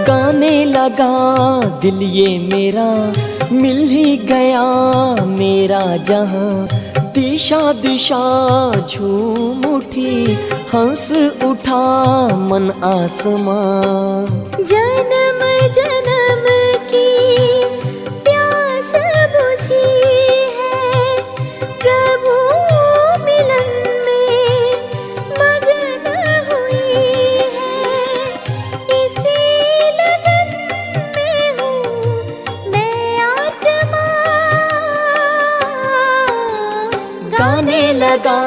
गाने लगा दिल ये मेरा, मिल ही गया मेरा जहां। दिशा दिशा झूम उठी, हंस उठा मन आसमां। जन्म जन्म की प्यास बुझी है, प्रभु मिलन में मगन हुई है। इसी लगन में हूँ मैं आत्मा। गाने लगा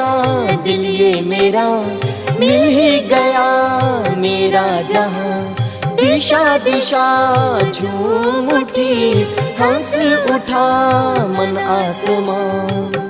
दिल ये मेरा, मिल ही गया मेरा जहां। दिशा दिशा झूम उठी, हंस उठा मन आसमां।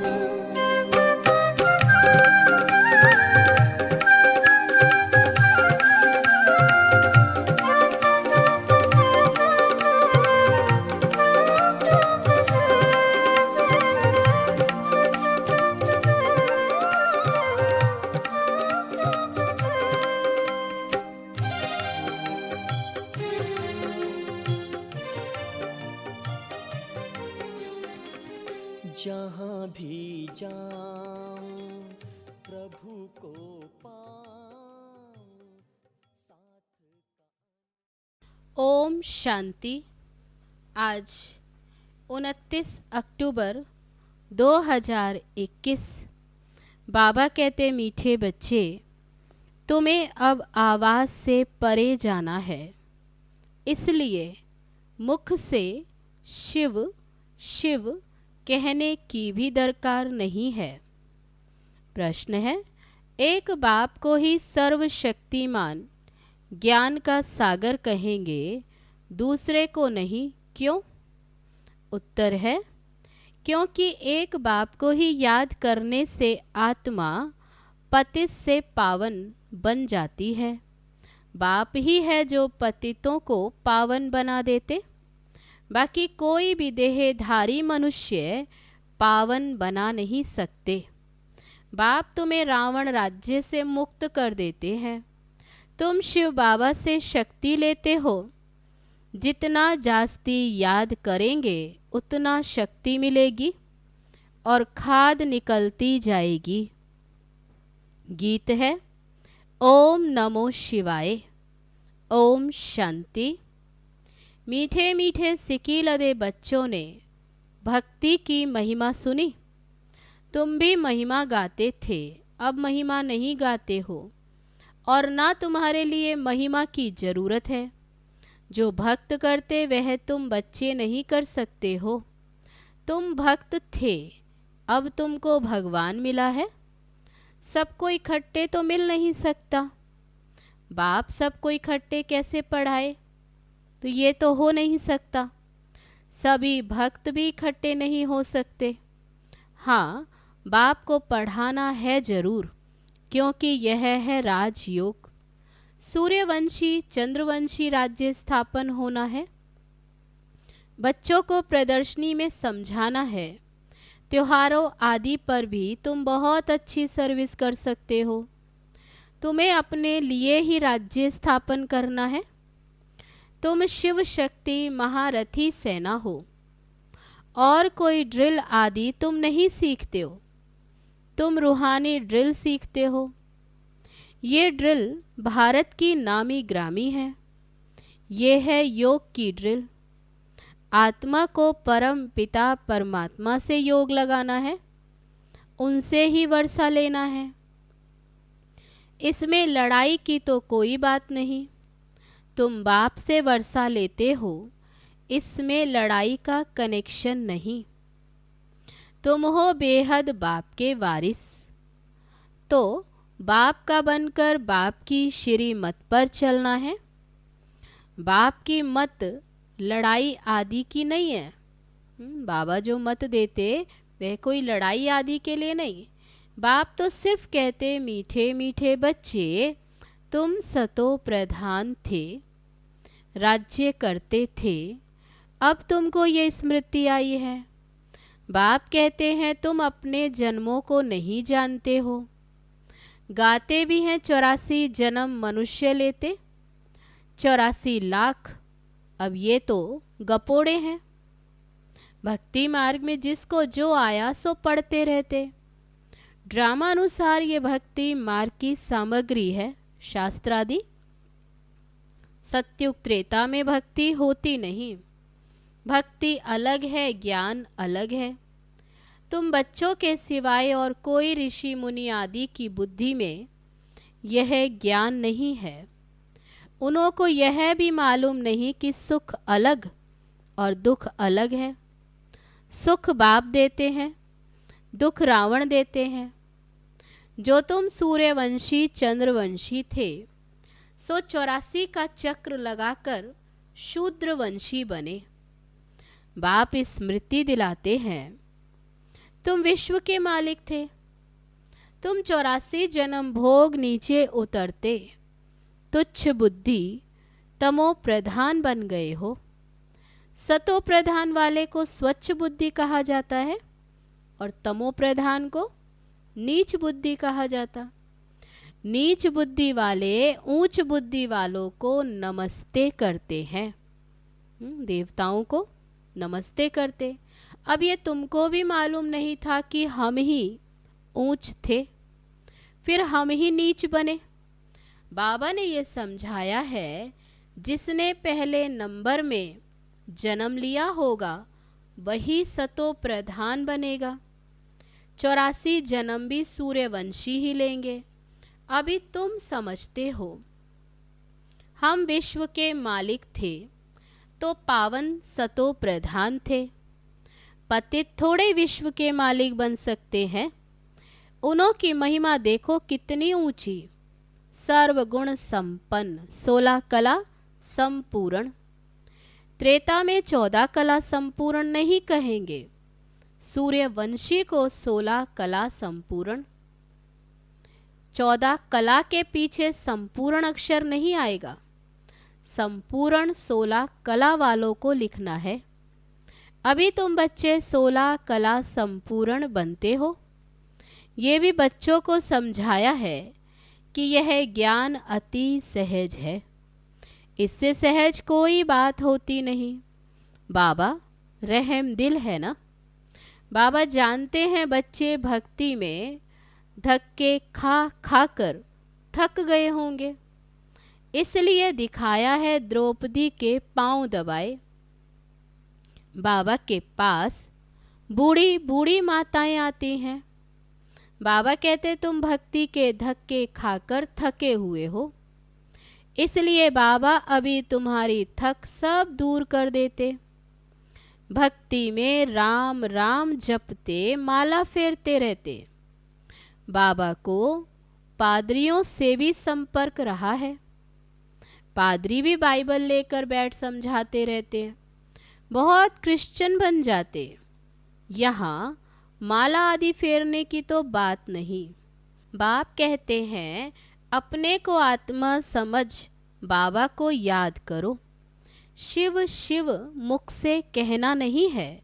जहाँ भी जाऊं प्रभु को पाऊं साथ। ओम शांति। आज 29 अक्टूबर 2021। बाबा कहते मीठे बच्चे, तुम्हें अब आवाज़ से परे जाना है, इसलिए मुख से शिव शिव कहने की भी दरकार नहीं है। प्रश्न है, एक बाप को ही सर्वशक्तिमान ज्ञान का सागर कहेंगे, दूसरे को नहीं, क्यों? उत्तर है, क्योंकि एक बाप को ही याद करने से आत्मा पतित से पावन बन जाती है। बाप ही है जो पतितों को पावन बना देते। बाकी कोई भी देहधारी मनुष्य पावन बना नहीं सकते। बाप तुम्हें रावण राज्य से मुक्त कर देते हैं। तुम शिव बाबा से शक्ति लेते हो। जितना जास्ती याद करेंगे उतना शक्ति मिलेगी और खाद निकलती जाएगी। गीत है, ओम नमो शिवाय। ओम शांति। मीठे मीठे सिकीलदे बच्चों ने भक्ति की महिमा सुनी। तुम भी महिमा गाते थे, अब महिमा नहीं गाते हो और ना तुम्हारे लिए महिमा की ज़रूरत है। जो भक्त करते वह तुम बच्चे नहीं कर सकते हो। तुम भक्त थे, अब तुमको भगवान मिला है। सबको इकट्ठे तो मिल नहीं सकता। बाप सबको इकट्ठे कैसे पढ़ाए? तो ये तो हो नहीं सकता। सभी भक्त भी इकट्ठे नहीं हो सकते। हाँ, बाप को पढ़ाना है ज़रूर, क्योंकि यह है राजयोग। सूर्यवंशी चंद्रवंशी राज्य स्थापन होना है। बच्चों को प्रदर्शनी में समझाना है। त्योहारों आदि पर भी तुम बहुत अच्छी सर्विस कर सकते हो। तुम्हें अपने लिए ही राज्य स्थापन करना है। तुम शिव शक्ति महारथी सेना हो और कोई ड्रिल आदि तुम नहीं सीखते हो। तुम रूहानी ड्रिल सीखते हो। ये ड्रिल भारत की नामी ग्रामी है। ये है योग की ड्रिल। आत्मा को परम पिता परमात्मा से योग लगाना है, उनसे ही वर्षा लेना है। इसमें लड़ाई की तो कोई बात नहीं। तुम बाप से वर्षा लेते हो, इसमें लड़ाई का कनेक्शन नहीं। तुम हो बेहद बाप के वारिस, तो बाप का बनकर बाप की श्रीमत पर चलना है। बाप की मत लड़ाई आदि की नहीं है। बाबा जो मत देते वह कोई लड़ाई आदि के लिए नहीं। बाप तो सिर्फ कहते, मीठे मीठे बच्चे, तुम सतो प्रधान थे, राज्य करते थे, अब तुमको ये स्मृति आई है। बाप कहते हैं तुम अपने जन्मों को नहीं जानते हो। गाते भी हैं 84 जन्म मनुष्य लेते, 84 लाख अब ये तो गपोड़े हैं। भक्ति मार्ग में जिसको जो आया सो पढ़ते रहते। ड्रामा अनुसार ये भक्ति मार्ग की सामग्री है, शास्त्रादि। सत्युग त्रेता में भक्ति होती नहीं। भक्ति अलग है, ज्ञान अलग है। तुम बच्चों के सिवाय और कोई ऋषि मुनि आदि की बुद्धि में यह ज्ञान नहीं है। उन्हों को यह भी मालूम नहीं कि सुख अलग और दुख अलग है। सुख बाप देते हैं, दुख रावण देते हैं। जो तुम सूर्यवंशी चंद्रवंशी थे, सो 84 का चक्र लगाकर शूद्रवंशी बने। बाप स्मृति दिलाते हैं, तुम विश्व के मालिक थे। तुम 84 जन्म भोग नीचे उतरते तुच्छ बुद्धि तमो प्रधान बन गए हो। सतो प्रधान वाले को स्वच्छ बुद्धि कहा जाता है और तमो प्रधान को नीच बुद्धि कहा जाता। नीच बुद्धि वाले ऊंच बुद्धि वालों को नमस्ते करते हैं। देवताओं को नमस्ते करते। अब ये तुमको भी मालूम नहीं था कि हम ही ऊंच थे, फिर हम ही नीच बने। बाबा ने ये समझाया है, जिसने पहले नंबर में जन्म लिया होगा वही सतो प्रधान बनेगा। 84 जन्म भी सूर्यवंशी ही लेंगे। अभी तुम समझते हो, हम विश्व के मालिक थे तो पावन सतो प्रधान थे। पतित थोड़े विश्व के मालिक बन सकते हैं। उन्हों की महिमा देखो कितनी ऊंची। सर्वगुण संपन्न, 16 कला संपूर्ण। त्रेता में 14 कला संपूर्ण नहीं कहेंगे, सूर्यवंशी को 16 कला संपूर्ण। 14 कला के पीछे संपूर्ण अक्षर नहीं आएगा, संपूर्ण 16 कला वालों को लिखना है। अभी तुम बच्चे 16 कला संपूर्ण बनते हो। ये भी बच्चों को समझाया है कि यह ज्ञान अति सहज है, इससे सहज कोई बात होती नहीं। बाबा रहम दिल है ना। बाबा जानते हैं बच्चे भक्ति में धक्के खा खा कर थक गए होंगे, इसलिए दिखाया है द्रौपदी के पांव दबाए। बाबा के पास बूढ़ी बूढ़ी माताएं आती हैं। बाबा कहते तुम भक्ति के धक्के खाकर थके हुए हो, इसलिए बाबा अभी तुम्हारी थक सब दूर कर देते। भक्ति में राम राम जपते माला फेरते रहते। बाबा को पादरियों से भी संपर्क रहा है। पादरी भी बाइबल लेकर बैठ समझाते रहते हैं। बहुत क्रिश्चियन बन जाते। यहाँ माला आदि फेरने की तो बात नहीं। बाप कहते हैं अपने को आत्मा समझ बाबा को याद करो। शिव शिव मुख से कहना नहीं है,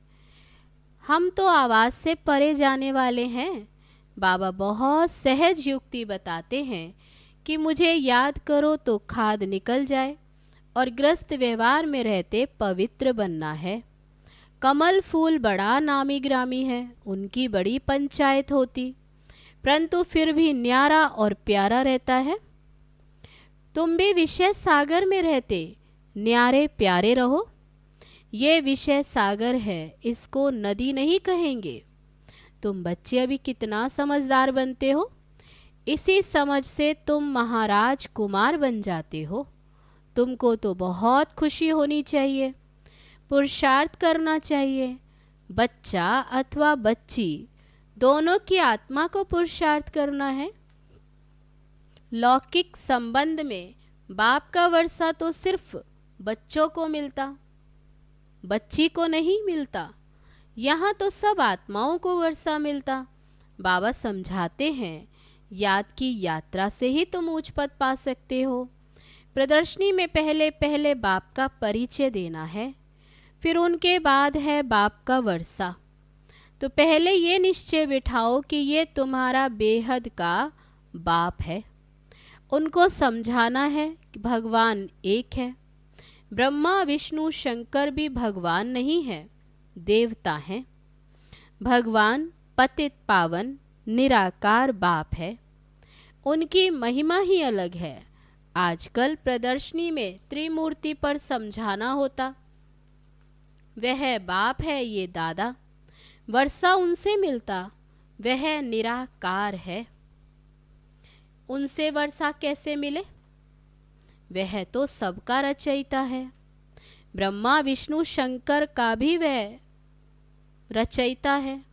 हम तो आवाज़ से परे जाने वाले हैं। बाबा बहुत सहज युक्ति बताते हैं कि मुझे याद करो तो खाद निकल जाए और ग्रस्त व्यवहार में रहते पवित्र बनना है। कमल फूल बड़ा नामी ग्रामी है, उनकी बड़ी पंचायत होती, परंतु फिर भी न्यारा और प्यारा रहता है। तुम भी विषय सागर में रहते न्यारे प्यारे रहो। ये विषय सागर है, इसको नदी नहीं कहेंगे। तुम बच्चे अभी कितना समझदार बनते हो, इसी समझ से तुम महाराज कुमार बन जाते हो। तुमको तो बहुत खुशी होनी चाहिए, पुरुषार्थ करना चाहिए। बच्चा अथवा बच्ची दोनों की आत्मा को पुरुषार्थ करना है। लौकिक संबंध में बाप का वर्षा तो सिर्फ बच्चों को मिलता, बच्ची को नहीं मिलता। यहाँ तो सब आत्माओं को वर्षा मिलता। बाबा समझाते हैं याद की यात्रा से ही तुम ऊंच पद पा सकते हो। प्रदर्शनी में पहले पहले बाप का परिचय देना है, फिर उनके बाद है बाप का वर्षा। तो पहले ये निश्चय बिठाओ कि ये तुम्हारा बेहद का बाप है। उनको समझाना है कि भगवान एक है, ब्रह्मा विष्णु शंकर भी भगवान नहीं है, देवता हैं। भगवान पतित पावन निराकार बाप है, उनकी महिमा ही अलग है। आजकल प्रदर्शनी में त्रिमूर्ति पर समझाना होता, वह बाप है ये दादा, वर्षा उनसे मिलता, वह निराकार है। उनसे वर्षा कैसे मिले? वह तो सबका रचयिता है। ब्रह्मा विष्णु शंकर का भी वह रचयिता है।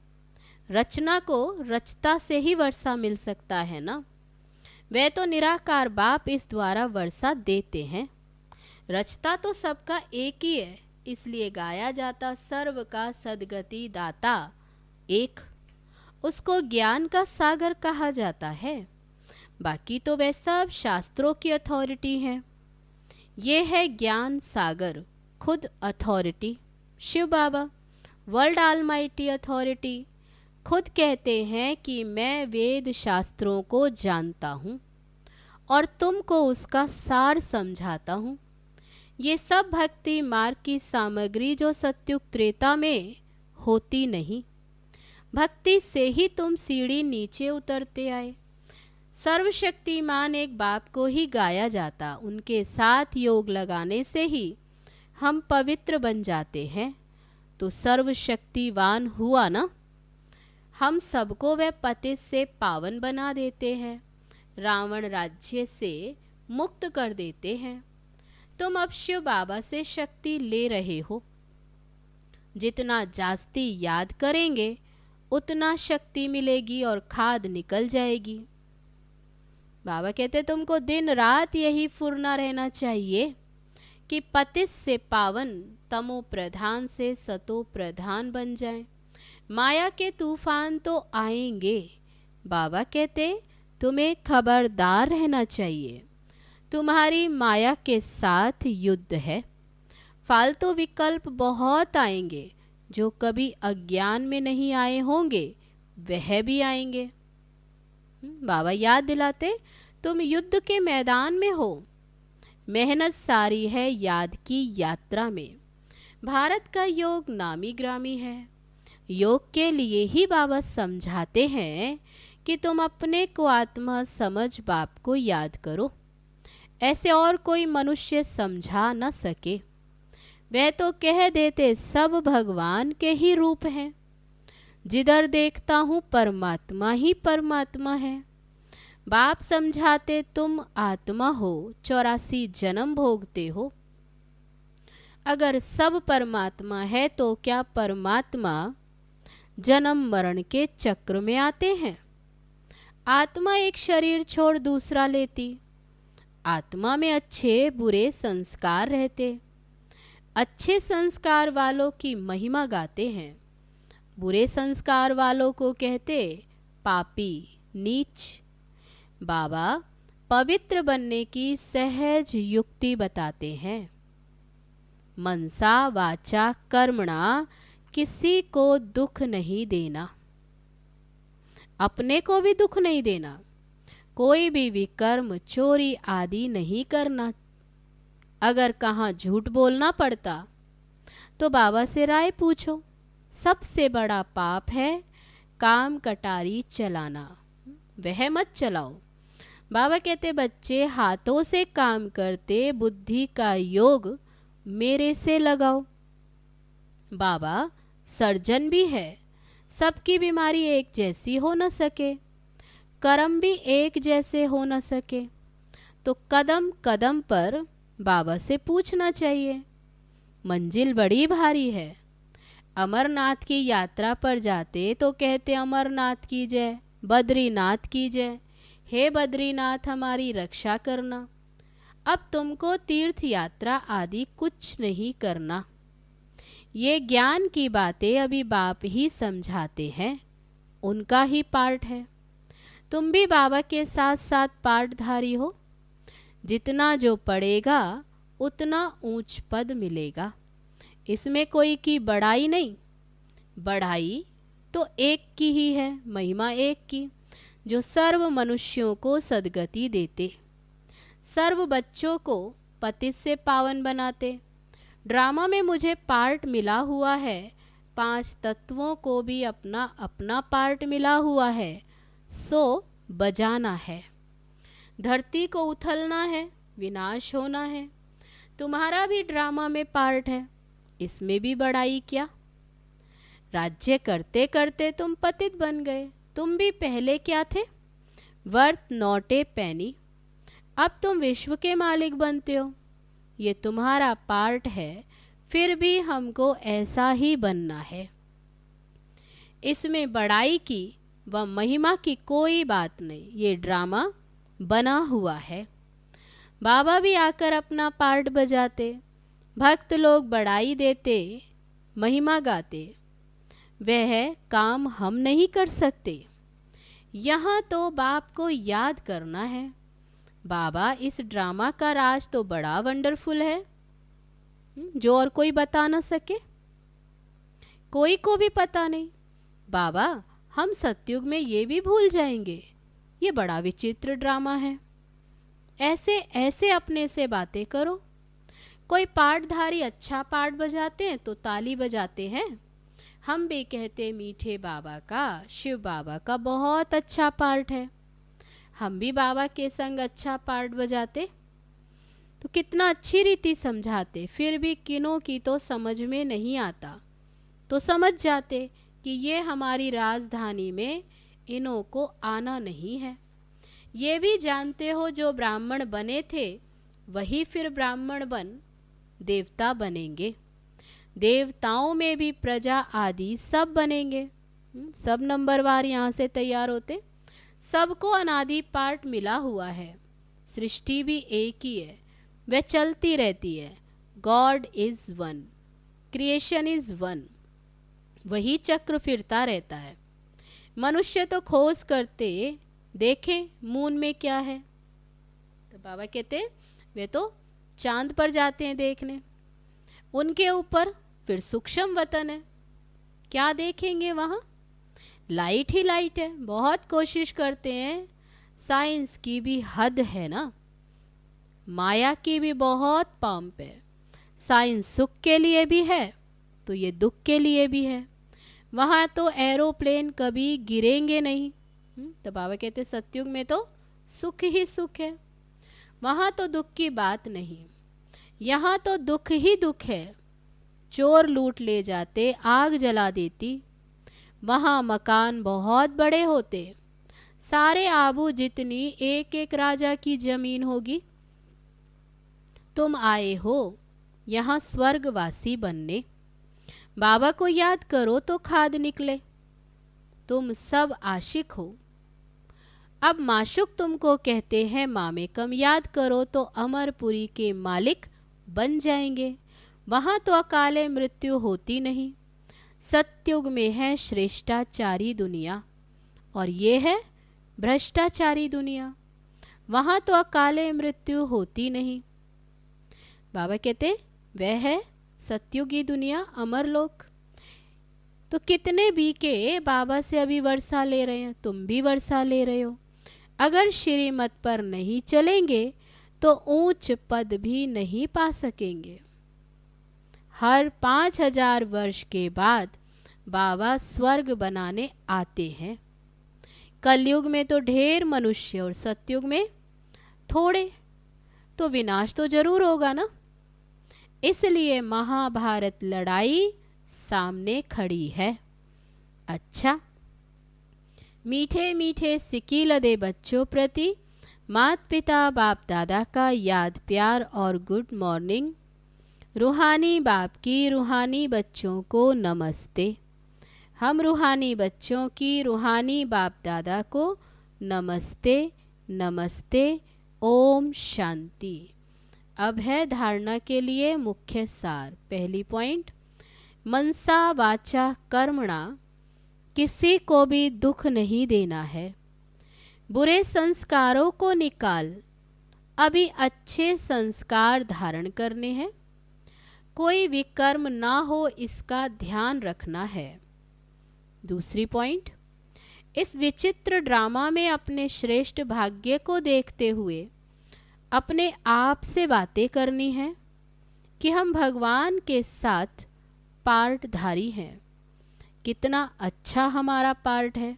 रचना को रचता से ही वर्षा मिल सकता है ना। वह तो निराकार बाप इस द्वारा वर्षा देते हैं। रचता तो सबका एक ही है, इसलिए गाया जाता सर्व का सद्गति दाता एक। उसको ज्ञान का सागर कहा जाता है। बाकी तो वह सब शास्त्रों की अथॉरिटी है। ये है ज्ञान सागर, खुद अथॉरिटी। शिव बाबा वर्ल्ड ऑलमाइटी अथॉरिटी खुद कहते हैं कि मैं वेद शास्त्रों को जानता हूँ और तुमको उसका सार समझाता हूँ। ये सब भक्ति मार्ग की सामग्री जो सत्युग त्रेता में होती नहीं। भक्ति से ही तुम सीढ़ी नीचे उतरते आए। सर्वशक्तिमान एक बाप को ही गाया जाता, उनके साथ योग लगाने से ही हम पवित्र बन जाते हैं। तो सर्वशक्तिवान हुआ ना। हम सबको वह पतित से पावन बना देते हैं, रावण राज्य से मुक्त कर देते हैं। तुम अब शिव बाबा से शक्ति ले रहे हो। जितना जास्ती याद करेंगे उतना शक्ति मिलेगी और खाद निकल जाएगी। बाबा कहते तुमको दिन रात यही फुरना रहना चाहिए कि पतित से पावन, तमो प्रधान से सतो प्रधान बन जाए। माया के तूफान तो आएंगे। बाबा कहते तुम्हें खबरदार रहना चाहिए। तुम्हारी माया के साथ युद्ध है। फालतू विकल्प बहुत आएंगे, जो कभी अज्ञान में नहीं आए होंगे वह भी आएंगे। बाबा याद दिलाते तुम युद्ध के मैदान में हो। मेहनत सारी है याद की यात्रा में। भारत का योग नामी ग्रामी है। योग के लिए ही बाबा समझाते हैं कि तुम अपने को आत्मा समझ बाप को याद करो। ऐसे और कोई मनुष्य समझा न सके। वह तो कह देते सब भगवान के ही रूप हैं। जिधर देखता हूँ परमात्मा ही परमात्मा है। बाप समझाते तुम आत्मा हो, 84 जन्म भोगते हो। अगर सब परमात्मा है तो क्या परमात्मा जन्म मरण के चक्र में आते हैं? आत्मा एक शरीर छोड़ दूसरा लेती। आत्मा में अच्छे बुरे संस्कार रहते। अच्छे संस्कार वालों की महिमा गाते हैं। बुरे संस्कार वालों को कहते पापी, नीच। बाबा पवित्र बनने की सहज युक्ति बताते हैं। मनसा वाचा कर्मणा किसी को दुख नहीं देना। अपने को भी दुख नहीं देना। कोई भी विकर्म, चोरी आदि नहीं करना। अगर कहाँ झूठ बोलना पड़ता तो बाबा से राय पूछो। सबसे बड़ा पाप है काम कटारी चलाना, वह मत चलाओ। बाबा कहते बच्चे हाथों से काम करते, बुद्धि का योग मेरे से लगाओ। बाबा सर्जन भी है। सबकी बीमारी एक जैसी हो न सके, कर्म भी एक जैसे हो न सके, तो कदम कदम पर बाबा से पूछना चाहिए। मंजिल बड़ी भारी है। अमरनाथ की यात्रा पर जाते तो कहते अमरनाथ की जय, बद्रीनाथ की जय। हे बद्रीनाथ हमारी रक्षा करना। अब तुमको तीर्थ यात्रा आदि कुछ नहीं करना। ये ज्ञान की बातें अभी बाप ही समझाते हैं, उनका ही पार्ट है। तुम भी बाबा के साथ साथ पार्टधारी हो। जितना जो पढ़ेगा उतना ऊंच पद मिलेगा। इसमें कोई की बढ़ाई नहीं। बढ़ाई तो एक की ही है, महिमा एक की, जो सर्व मनुष्यों को सद्गति देते, सर्व बच्चों को पतित से पावन बनाते। ड्रामा में मुझे पार्ट मिला हुआ है, 5 तत्वों को भी अपना अपना पार्ट मिला हुआ है, सो बजाना है। धरती को उथलना है, विनाश होना है। तुम्हारा भी ड्रामा में पार्ट है, इसमें भी बड़ाई क्या। राज्य करते करते तुम पतित बन गए, तुम भी पहले क्या थे, वर्थ नॉट ए पेनी। अब तुम विश्व के मालिक बनते हो, ये तुम्हारा पार्ट है, फिर भी हमको ऐसा ही बनना है। इसमें बड़ाई की व महिमा की कोई बात नहीं, ये ड्रामा बना हुआ है। बाबा भी आकर अपना पार्ट बजाते, भक्त लोग बड़ाई देते, महिमा गाते। वह काम हम नहीं कर सकते। यहाँ तो बाप को याद करना है। बाबा, इस ड्रामा का राज तो बड़ा वंडरफुल है, जो और कोई बता ना सके, कोई को भी पता नहीं। बाबा, हम सतयुग में ये भी भूल जाएंगे, ये बड़ा विचित्र ड्रामा है। ऐसे ऐसे अपने से बातें करो। कोई पाठधारी अच्छा पाठ बजाते हैं तो ताली बजाते हैं। हम भी कहते मीठे बाबा का, शिव बाबा का बहुत अच्छा पाठ है। हम भी बाबा के संग अच्छा पाठ बजाते तो कितना अच्छी रीति समझाते, फिर भी किनों की तो समझ में नहीं आता। तो समझ जाते कि ये हमारी राजधानी में इन्हों को आना नहीं है। ये भी जानते हो जो ब्राह्मण बने थे वही फिर ब्राह्मण बन देवता बनेंगे। देवताओं में भी प्रजा आदि सब बनेंगे। सब नंबरवार यहाँ से तैयार होते। सबको अनादि पाठ मिला हुआ है। सृष्टि भी एक ही है, वह चलती रहती है। God is one, creation is one, वही चक्र फिरता रहता है। मनुष्य तो खोज करते देखें मून में क्या है, तो बाबा कहते वे तो चांद पर जाते हैं देखने। उनके ऊपर फिर सूक्ष्म वतन है, क्या देखेंगे वहाँ, लाइट ही लाइट है। बहुत कोशिश करते हैं, साइंस की भी हद है ना, माया की भी बहुत पंप है। साइंस सुख के लिए भी है तो ये दुख के लिए भी है। वहाँ तो एरोप्लेन कभी गिरेंगे नहीं। तो बाबा कहते सतयुग में तो सुख ही सुख है, वहाँ तो दुख की बात नहीं। यहाँ तो दुख ही दुख है। चोर लूट ले जाते, आग जला देती। वहाँ मकान बहुत बड़े होते, सारे आबू जितनी एक एक राजा की जमीन होगी। तुम आए हो यहाँ स्वर्गवासी बनने, बाबा को याद करो तो खाद निकले। तुम सब आशिक हो। अब माशुक तुमको कहते हैं मामे कम याद करो तो अमरपुरी के मालिक बन जाएंगे। वहाँ तो अकाले मृत्यु होती नहीं। सतयुग में है श्रेष्ठाचारी दुनिया और ये है भ्रष्टाचारी दुनिया। वहाँ तो अकाले मृत्यु होती नहीं। बाबा कहते वह है सतयुगी दुनिया, अमरलोक। तो कितने भी के बाबा से अभी वर्षा ले रहे हैं, तुम भी वर्षा ले रहे हो। अगर श्रीमत पर नहीं चलेंगे तो ऊंच पद भी नहीं पा सकेंगे। हर 5000 वर्ष के बाद बाबा स्वर्ग बनाने आते हैं। कलयुग में तो ढेर मनुष्य और सतयुग में थोड़े, तो विनाश तो जरूर होगा ना। इसलिए महाभारत लड़ाई सामने खड़ी है। अच्छा, मीठे मीठे सिकीलदे बच्चों प्रति माता पिता बाप दादा का याद प्यार और गुड मॉर्निंग। रूहानी बाप की रूहानी बच्चों को नमस्ते। हम रूहानी बच्चों की रूहानी बाप दादा को नमस्ते नमस्ते। ओम शांति। अब है धारणा के लिए मुख्य सार। पहली पॉइंट, मनसा वाचा कर्मणा किसी को भी दुख नहीं देना है। बुरे संस्कारों को निकाल, अभी अच्छे संस्कार धारण करने हैं। कोई विकर्म ना हो इसका ध्यान रखना है। दूसरी पॉइंट, इस विचित्र ड्रामा में अपने श्रेष्ठ भाग्य को देखते हुए अपने आप से बातें करनी है कि हम भगवान के साथ पार्टधारी हैं। कितना अच्छा हमारा पार्ट है।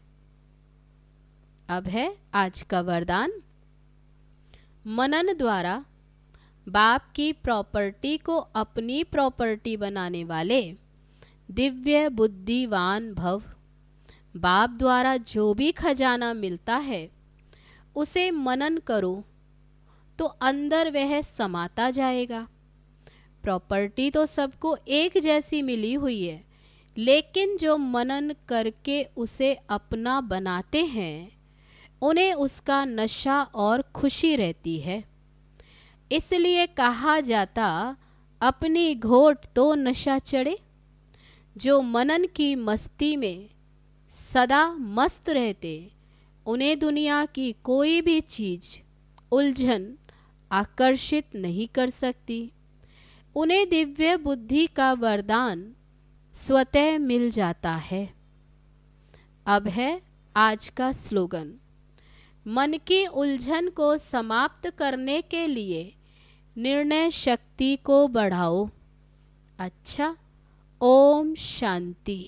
अब है आज का वरदान। मनन द्वारा बाप की प्रॉपर्टी को अपनी प्रॉपर्टी बनाने वाले दिव्य बुद्धिवान भव। बाप द्वारा जो भी खजाना मिलता है उसे मनन करो तो अंदर वह समाता जाएगा। प्रॉपर्टी तो सबको एक जैसी मिली हुई है, लेकिन जो मनन करके उसे अपना बनाते हैं उन्हें उसका नशा और खुशी रहती है। इसलिए कहा जाता अपनी घोट तो नशा चढ़े। जो मनन की मस्ती में सदा मस्त रहते उन्हें दुनिया की कोई भी चीज़ उलझन आकर्षित नहीं कर सकती। उन्हें दिव्य बुद्धि का वरदान स्वतः मिल जाता है। अब है आज का स्लोगन। मन की उलझन को समाप्त करने के लिए निर्णय शक्ति को बढ़ाओ। अच्छा, ओम शांति।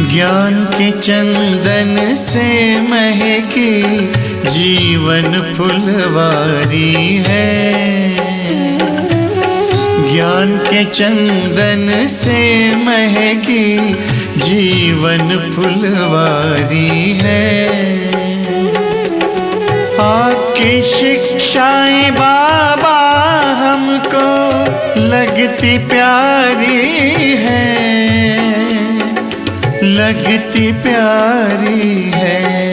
ज्ञान के चंदन से महकी जीवन फुलवारी है। ज्ञान के चंदन से महकी जीवन फुलवारी है। आपकी शिक्षाएं बाबा हमको लगती प्यारी है, लगती प्यारी है।